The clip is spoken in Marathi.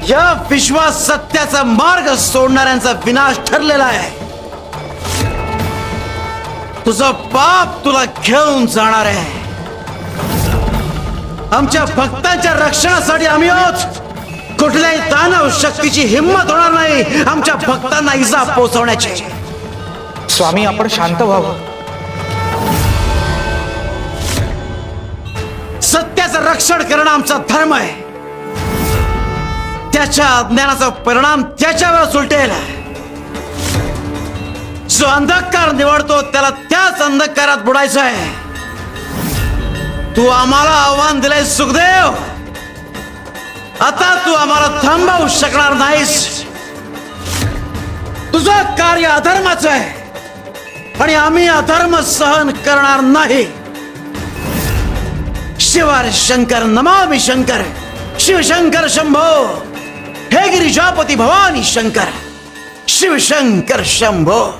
या विश्वास सत्याचा मार्ग सोडणाऱ्यांचा विनाश ठरलेला आहे. तुझं पाप तुला घेऊन जाणार आहे. आमच्या भक्तांच्या रक्षणासाठी आम्ही आहोत. कुठल्याही दानव शक्तीची हिंमत होणार नाही आमच्या भक्तांना इजा पोहोचवण्याची. स्वामी, आपण शांत व्हावं. सत्याचं रक्षण करणं आमचा धर्म आहे. त्याच्या अज्ञानाचा परिणाम त्याच्यावर उलटेल. जो अंधकार निवडतो त्याला त्याच अंधकारात बुडायचं आहे. तू आम्हाला आव्हान दिलंय सुखदेव. आता तू आम्हाला थांबवू शकणार नाहीस. तुझं कार्य अधर्माचं आहे आणि आम्ही अधर्म सहन करणार नाही. शिवार शंकर नमामि शंकर, शिवशंकर शंभो. हे गिरिजापती भवानी शंकर, शिवशंकर शंभो.